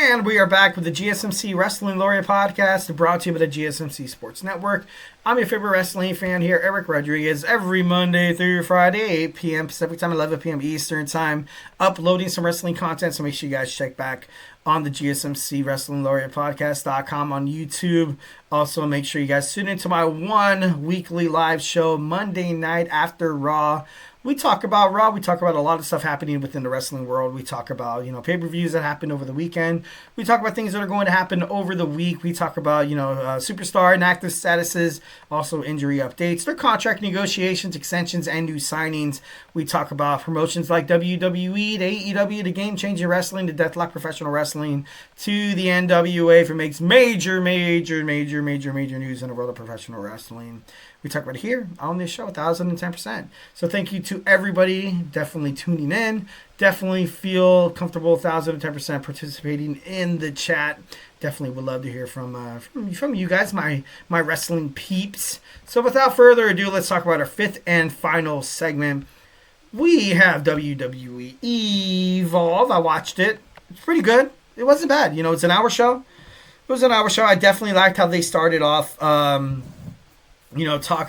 And we are back with the GSMC Wrestling Laureate podcast, brought to you by the GSMC Sports Network. I'm your favorite wrestling fan here, Eric Rodriguez, every Monday through Friday, 8 p.m. Pacific Time, 11 p.m. Eastern Time, uploading some wrestling content, so make sure you guys check back on the GSMC Wrestling Laureate Podcast.com on YouTube. Also, make sure you guys tune into my one weekly live show, Monday night after Raw. We talk about Raw. We talk about a lot of stuff happening within the wrestling world. We talk about, pay-per-views that happened over the weekend. We talk about things that are going to happen over the week. We talk about, superstar and active statuses, also injury updates, their contract negotiations, extensions, and new signings. We talk about promotions like WWE, to AEW, to Game Changer Wrestling, to Deathlock Professional Wrestling, to the NWA for makes major news in the world of professional wrestling. We talk about it here on this show, 1,010%. So thank you to everybody definitely tuning in. Definitely feel comfortable 1,010% participating in the chat. Definitely would love to hear from you guys, my wrestling peeps. So without further ado, let's talk about our fifth and final segment. We have WWE Evolve. I watched it. It's pretty good. It wasn't bad. It's an hour show. I definitely liked how they started off, talking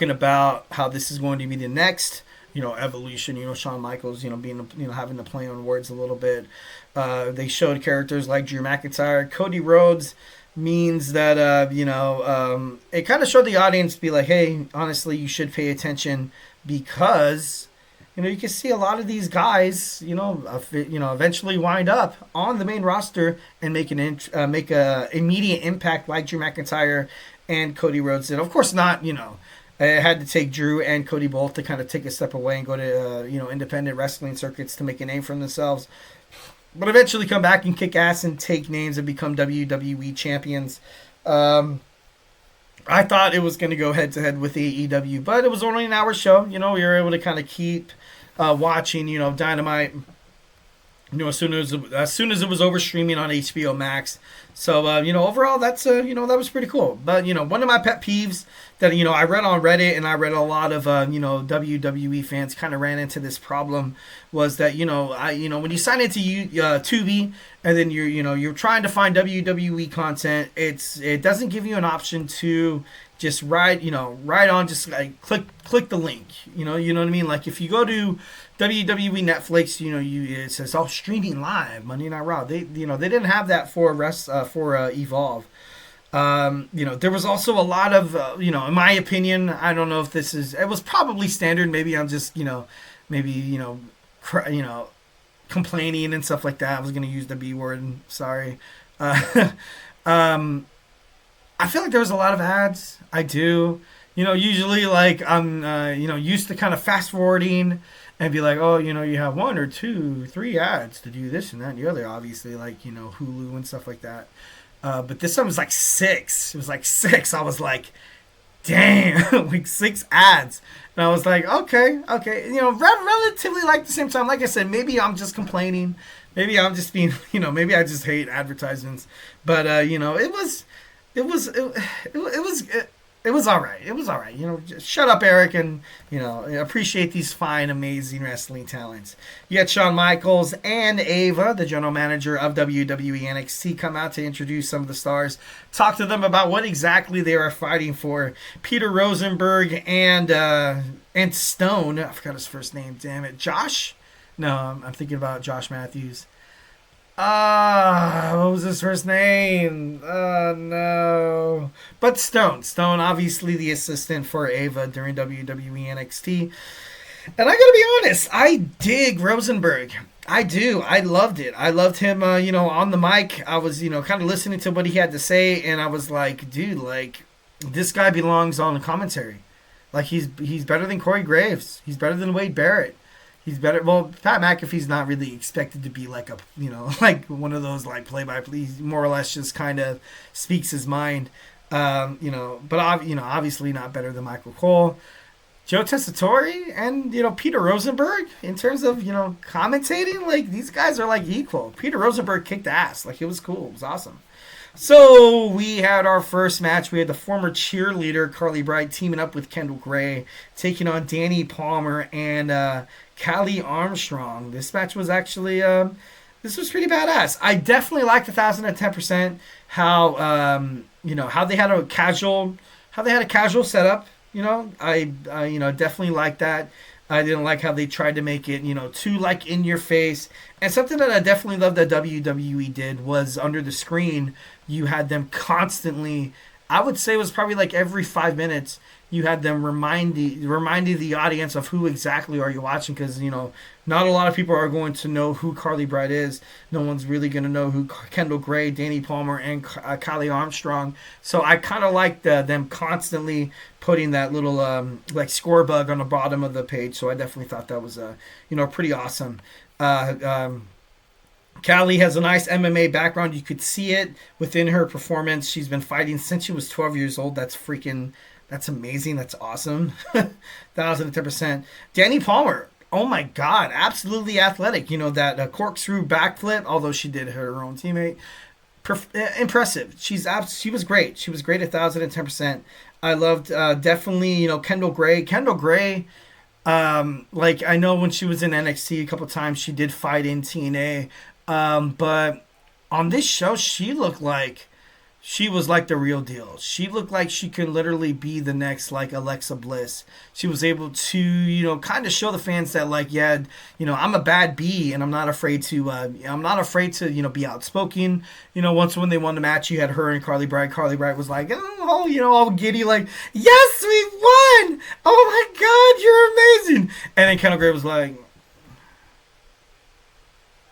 about how this is going to be the next, evolution. Shawn Michaels, being, having to play on words a little bit. They showed characters like Drew McIntyre. Cody Rhodes means that, it kind of showed the audience be like, hey, honestly, you should pay attention because, you can see a lot of these guys, eventually wind up on the main roster and make a immediate impact like Drew McIntyre and Cody Rhodes did. Of course not, it had to take Drew and Cody both to kind of take a step away and go to, independent wrestling circuits to make a name for themselves. But eventually come back and kick ass and take names and become WWE champions. I thought it was going to go head-to-head with AEW, but it was only an hour show. We were able to kind of keep watching, Dynamite, as soon as it was over streaming on HBO Max. So, overall, that's, that was pretty cool. But, one of my pet peeves that, I read on Reddit and I read a lot of, WWE fans kind of ran into this problem was that, when you sign into Tubi and then you're trying to find WWE content, it doesn't give you an option to just right on, just like click the link, you know what I mean? Like if you go to WWE Netflix, it says streaming live Monday Night Raw. They didn't have that for Evolve. There was also a lot of, in my opinion, I don't know if it was probably standard. Maybe I'm just, complaining and stuff like that. I was going to use the B word. Sorry. I feel like there was a lot of ads. I do. Usually like I'm, used to kind of fast forwarding and be like, oh, you have 1 or 2, 3 ads to do this and that and the other, obviously, like, Hulu and stuff like that. But this time was like 6. It was like 6. I was like, damn, like 6 ads. And I was like, okay. Relatively like the same time. Like I said, maybe I'm just complaining. Maybe I'm just being, maybe I just hate advertisements. But, it was all right. It was all right. Just shut up, Eric, and, appreciate these fine, amazing wrestling talents. You had Shawn Michaels and Ava, the general manager of WWE NXT, come out to introduce some of the stars, talk to them about what exactly they are fighting for. Peter Rosenberg and Stone, I forgot his first name, damn it. Josh? No, I'm thinking about Josh Matthews. What was his first name? Oh, no. But Stone, obviously the assistant for Ava during WWE NXT. And I gotta be honest, I dig Rosenberg. I do. I loved it. I loved him, on the mic. I was, kind of listening to what he had to say, and I was like, dude, like, this guy belongs on the commentary. Like, he's better than Corey Graves. He's better than Wade Barrett. He's better. Well, Pat McAfee's not really expected to be like a, like one of those like play-by-play. He more or less just kind of speaks his mind, but obviously not better than Michael Cole, Joe Tessitore, and Peter Rosenberg in terms of commentating. Like these guys are like equal. Peter Rosenberg kicked ass. Like it was cool. It was awesome. So we had our first match. We had the former cheerleader Carly Bright teaming up with Kendall Grey, taking on Danny Palmer and Callie Armstrong. This match was actually This was pretty badass. I definitely liked 1,010% how how they had a casual setup. I definitely like that. I didn't like how they tried to make it too like in your face. And something that I definitely loved that WWE did was under the screen you had them constantly. I would say it was probably like every 5 minutes you had them reminding the audience of who exactly are you watching, because not a lot of people are going to know who Carly Bride is. No one's really going to know who Kendall Grey, Danny Palmer, and Kylie Armstrong. So I kind of liked them constantly putting that little like score bug on the bottom of the page. So I definitely thought that was pretty awesome. Callie has a nice MMA background. You could see it within her performance. She's been fighting since she was 12 years old. That's amazing. That's awesome. 1,010%. Danny Palmer. Oh my God. Absolutely athletic. That corkscrew backflip, although she did her own teammate. Impressive. She was great. She was great at 1,010%. I loved definitely, Kendall Grey. Kendall Grey, like I know when she was in NXT a couple times, she did fight in TNA. But on this show, she looked like she was like the real deal. She looked like she could literally be the next like Alexa Bliss. She was able to, kind of show the fans that like, yeah, I'm a bad bee and I'm not afraid to be outspoken. Once when they won the match, you had her and Carly Bride. Carly Bride was like, all giddy, like, yes, we won! Oh my God, you're amazing! And then Kendall Grey was like,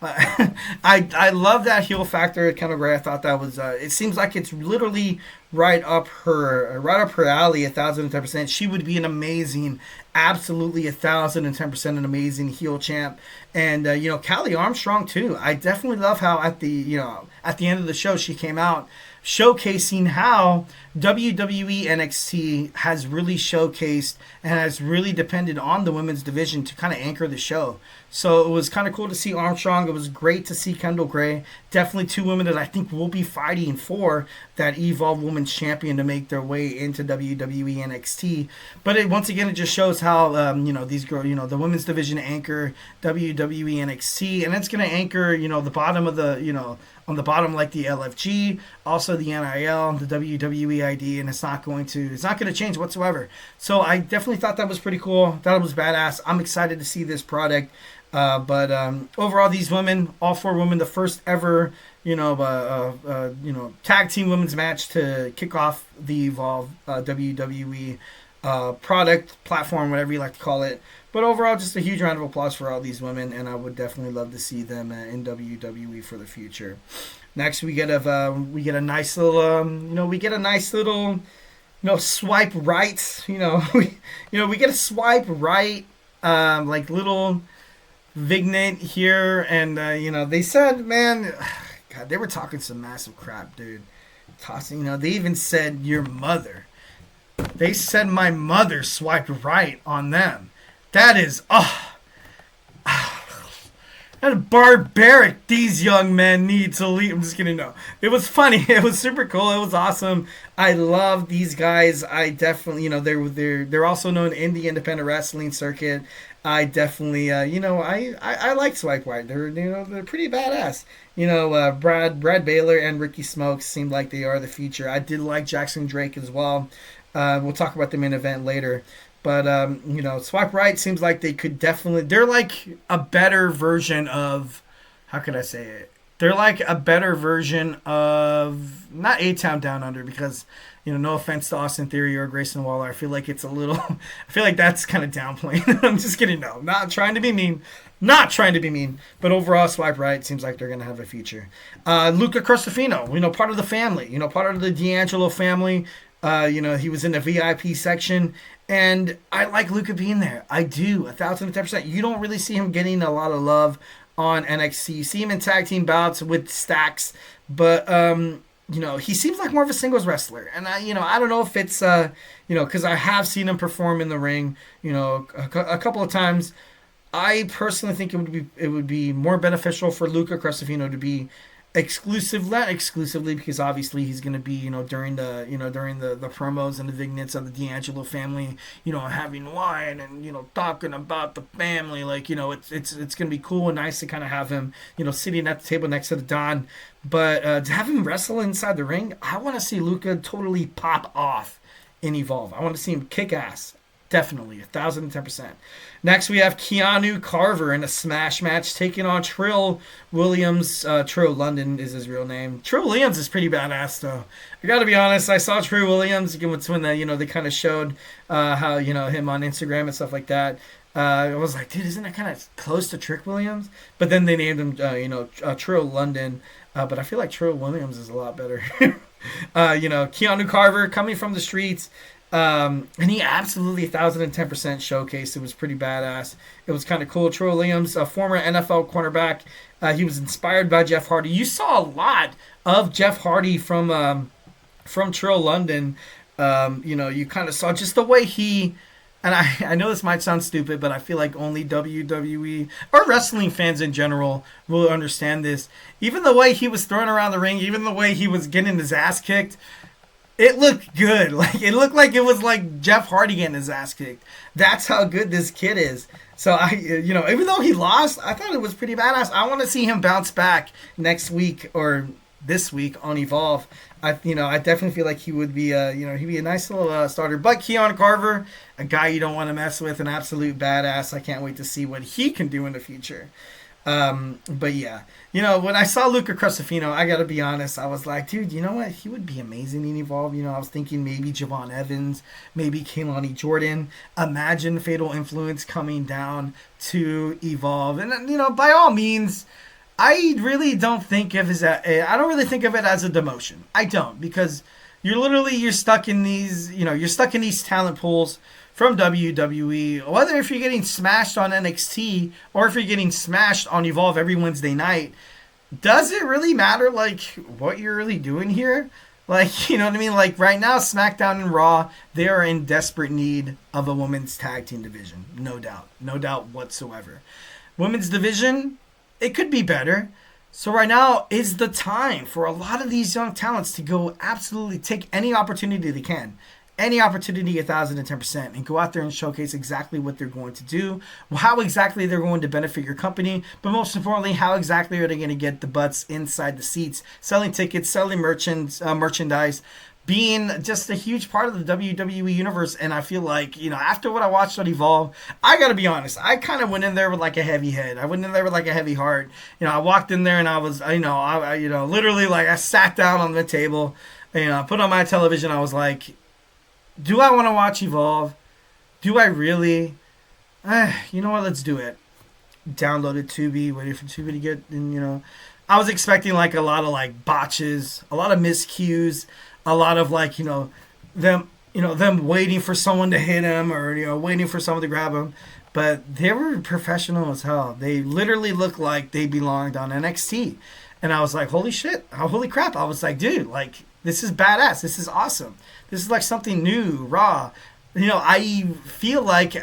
I love that heel factor at Kendall Grey. I thought that was. It seems like it's literally right up her alley. 1,010%. She would be an amazing, absolutely 1,010% an amazing heel champ. And Callie Armstrong too. I definitely love how at the end of the show she came out showcasing how WWE NXT has really showcased and has really depended on the women's division to kind of anchor the show. So it was kind of cool to see Armstrong. It was great to see Kendall Grey. Definitely two women that I think will be fighting for that Evolve Women's Champion to make their way into WWE NXT. But once again, it just shows how these girls, the women's division anchor WWE NXT, and it's going to anchor the bottom of the on the bottom like the LFG, also the NIL, the WWE ID, and it's not going to change whatsoever. So I definitely thought that was pretty cool. Thought it was badass. I'm excited to see this product. But overall, these women, all four women, the first ever tag team women's match to kick off the Evolve WWE product platform, whatever you like to call it. But overall, just a huge round of applause for all these women, and I would definitely love to see them in WWE for the future. Next, we get a nice little swipe right. We get a swipe right, like little vignette here, and they said, man, God, they were talking some massive crap, dude. They even said your mother. They said my mother swiped right on them. That is, that's barbaric. These young men need to leave. I'm just kidding. No, it was funny. It was super cool. It was awesome. I love these guys. I definitely, they're also known in the independent wrestling circuit. I definitely, I like Swipe White. They're pretty badass. Brad Baylor and Ricky Smokes seem like they are the future. I did like Jackson Drake as well. We'll talk about the main event later. But, Swipe Right seems like they could definitely... They're like a better version of... How could I say it? They're like a better version of... Not A-Town Down Under, because, no offense to Austin Theory or Grayson Waller. I feel like it's a little... I feel like that's kind of downplaying. I'm just kidding. No, not trying to be mean. Not trying to be mean. But overall, Swipe Right seems like they're going to have a future. Luca Crostofino, part of the family. Part of the D'Angelo family. He was in the VIP section, and I like Luca being there. I do, 1,010%. You don't really see him getting a lot of love on NXT. You see him in tag team bouts with Stacks, but he seems like more of a singles wrestler. And I don't know if it's because I have seen him perform in the ring, a couple of times. I personally think it would be more beneficial for Luca Crostofino to be not exclusively, because obviously he's going to be, during the promos and the vignettes of the D'Angelo family, having wine and talking about the family. Like, it's going to be cool and nice to kind of have him, sitting at the table next to the Don. But to have him wrestle inside the ring, I want to see Luca totally pop off in Evolve. I want to see him kick ass. Definitely, 1,010%. Next, we have Keanu Carver in a smash match taking on Trill Williams. Trill London is his real name. Trill Williams is pretty badass, though. I got to be honest. I saw Trill Williams when they kind of showed how him on Instagram and stuff like that. I was like, dude, isn't that kind of close to Trick Williams? But then they named him, Trill London. But I feel like Trill Williams is a lot better. Keanu Carver coming from the streets. And he absolutely 1,010% showcased. It was pretty badass. It was kind of cool. Troy Williams, a former NFL cornerback, he was inspired by Jeff Hardy. You saw a lot of Jeff Hardy from Trill London. You kind of saw just the way he, and I know this might sound stupid, but I feel like only WWE or wrestling fans in general will understand this. Even the way he was thrown around the ring, even the way he was getting his ass kicked, it looked good. Like, it looked like it was like Jeff Hardy getting his ass kicked. That's how good this kid is. So even though he lost, I thought it was pretty badass. I want to see him bounce back next week or this week on Evolve. I definitely feel like he would be, he'd be a nice little starter. But Keanu Carver, a guy you don't want to mess with, an absolute badass. I can't wait to see what he can do in the future. But yeah, when I saw Luca Crusifino, I gotta be honest, I was like, dude, you know what? He would be amazing in Evolve. I was thinking maybe Javon Evans, maybe Kehlani Jordan. Imagine Fatal Influence coming down to Evolve. And, by all means, I really don't think of it I don't really think of it as a demotion. I don't, because you're stuck in these talent pools from WWE, whether if you're getting smashed on NXT or if you're getting smashed on Evolve every Wednesday night. Does it really matter, like, what you're really doing here? Like, you know what I mean? Like, right now, SmackDown and Raw, they are in desperate need of a women's tag team division. No doubt whatsoever. Women's division, it could be better. So right now is the time for a lot of these young talents to go absolutely take any opportunity they can. Any opportunity, 1,010%, and go out there and showcase exactly what they're going to do, how exactly they're going to benefit your company, but most importantly, how exactly are they going to get the butts inside the seats, selling tickets, selling merchandise, being just a huge part of the WWE universe. And I feel like, after what I watched on Evolve, I got to be honest, I kind of went in there with like a heavy head. I went in there with like a heavy heart. I walked in there and I was, literally like I sat down on the table, I put on my television. I was like, do I want to watch Evolve? Do I really? You know what? Let's do it. Downloaded Tubi, waiting for Tubi to get in, I was expecting like a lot of like botches, a lot of miscues, a lot of like, them waiting for someone to hit him or, waiting for someone to grab him. But they were professional as hell. They literally looked like they belonged on NXT. And I was like, holy shit, holy crap. I was like, dude, like, this is badass. This is awesome. This is like something new, raw. I feel like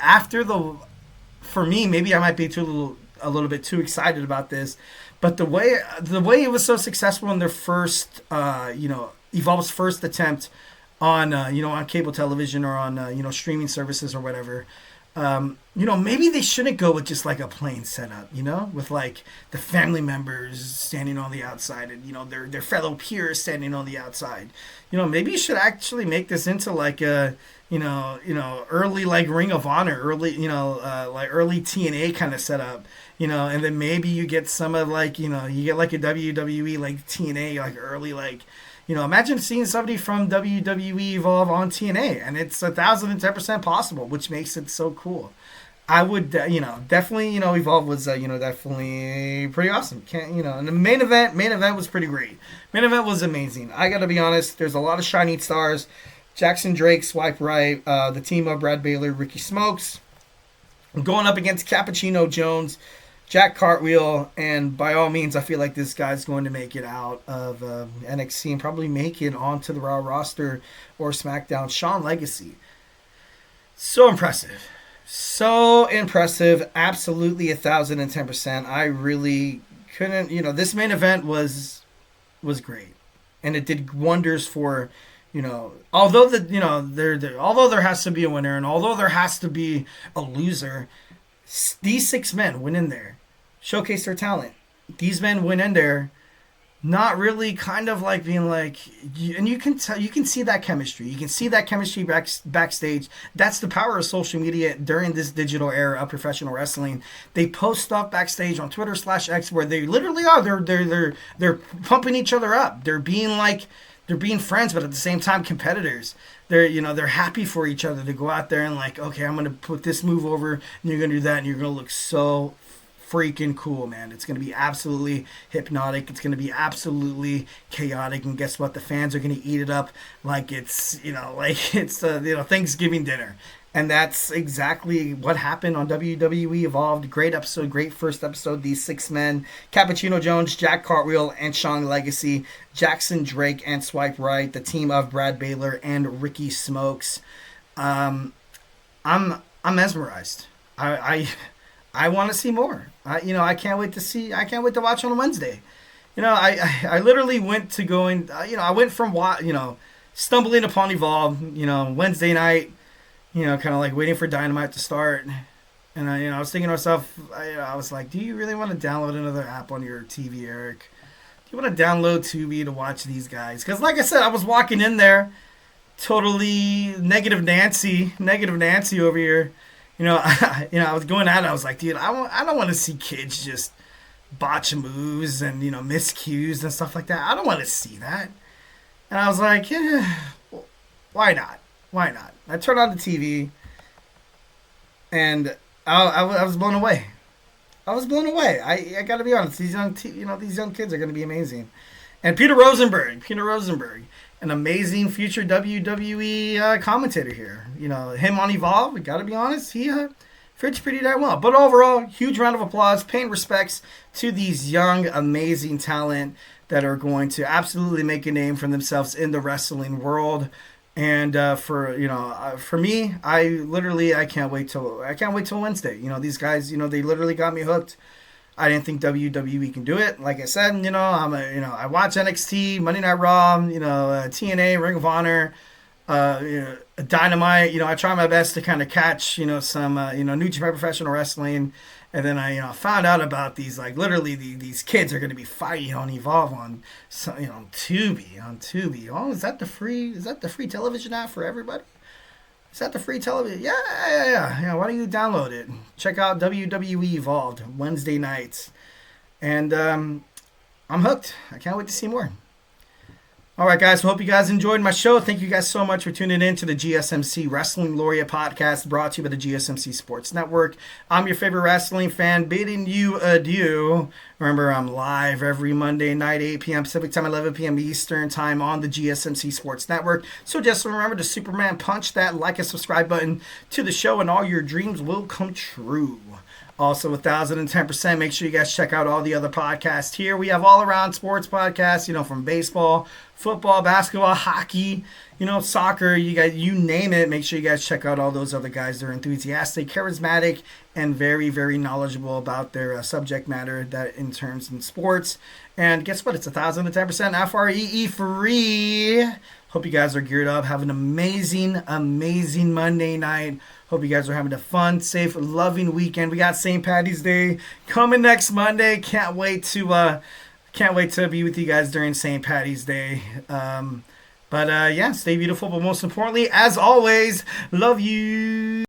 for me, maybe I might be a little bit too excited about this, but the way it was so successful in their first, Evolve's first attempt on, on cable television or on, streaming services or whatever. Maybe they shouldn't go with just like a plain setup, with like the family members standing on the outside and, their fellow peers standing on the outside. Maybe you should actually make this into like a, early like Ring of Honor, early, like early TNA kind of setup, and then maybe you get some of like, you get like a WWE like TNA, like early, like, imagine seeing somebody from WWE Evolve on TNA, and it's 1,010% possible, which makes it so cool. I would, definitely, Evolve was, definitely pretty awesome. And the main event was pretty great. Main event was amazing. I got to be honest, there's a lot of shining stars. Jackson Drake, swipe right. The team of Brad Baylor, Ricky Smokes, going up against Cappuccino Jones, Jack Cartwheel, and by all means, I feel like this guy's going to make it out of NXT and probably make it onto the Raw roster or SmackDown. Sean Legacy. So impressive. Absolutely 1,010%. I really couldn't, this main event was was great, and it did wonders for, although although there has to be a winner and although there has to be a loser, these 6 men went in there, showcased their talent. These men went in there not really kind of like being like, and you can see that chemistry. You can see that chemistry backstage. That's the power of social media during this digital era of professional wrestling. They post stuff backstage on Twitter/X where they literally are. They're pumping each other up. They're being friends, but at the same time competitors. They're happy for each other to go out there and like, okay, I'm gonna put this move over, and you're gonna do that, and you're gonna look so freaking cool, man. It's going to be absolutely hypnotic. It's going to be absolutely chaotic. And guess what? The fans are going to eat it up like it's Thanksgiving dinner. And that's exactly what happened on WWE Evolved. Great episode, great first episode. These 6 men, Cappuccino Jones, Jack Cartwheel, and Sean Legacy, Jackson Drake, and Swipe Right, the team of Brad Baylor and Ricky Smokes. I'm mesmerized. I want to see more. I can't wait to watch on Wednesday. I literally went to going. I went from stumbling upon Evolve. Wednesday night. Kind of like waiting for Dynamite to start, and I was thinking to myself. I was like, do you really want to download another app on your TV, Eric? Do you want to download Tubi to watch these guys? Because like I said, I was walking in there, totally negative Nancy over here. I was going at it. I was like, dude, I don't want to see kids just botch moves and miss cues and stuff like that. I don't want to see that. And I was like, yeah, why not? Why not? I turned on the TV, and I was blown away. I got to be honest. These young kids are going to be amazing. And Peter Rosenberg, an amazing future WWE commentator here. Him on Evolve, we got to be honest, he fits pretty damn well. But overall, huge round of applause, paying respects to these young, amazing talent that are going to absolutely make a name for themselves in the wrestling world. And for me, I can't wait till Wednesday. These guys, they literally got me hooked. I didn't think WWE can do it. Like I said, I watch NXT, Monday Night Raw, TNA, Ring of Honor, Dynamite. I try my best to kind of catch, some, New Japan Professional Wrestling. And then I, found out about these, like literally these kids are going to be fighting on Evolve on Tubi. Oh, is that the free television app for everybody? Is that the free television? Yeah. Why don't you download it? Check out WWE Evolved Wednesday nights. And I'm hooked. I can't wait to see more. All right, guys. Hope you guys enjoyed my show. Thank you guys so much for tuning in to the GSMC Wrestling Laureate podcast brought to you by the GSMC Sports Network. I'm your favorite wrestling fan, bidding you adieu. Remember, I'm live every Monday night, 8 p.m. Pacific time, 11 p.m. Eastern time on the GSMC Sports Network. So just remember to Superman punch that like and subscribe button to the show, and all your dreams will come true. Also, 1,010%. Make sure you guys check out all the other podcasts here. We have all around sports podcasts, from baseball, football, basketball, hockey, soccer, you name it. Make sure you guys check out all those other guys. They're enthusiastic, charismatic, and very, very knowledgeable about their subject matter that in terms in sports. And guess what? It's 1,010% FREE free. Hope you guys are geared up. Have an amazing, amazing Monday night. Hope you guys are having a fun, safe, loving weekend. We got St. Patty's Day coming next Monday. Can't wait to be with you guys during St. Patty's Day. Stay beautiful. But most importantly, as always, love you.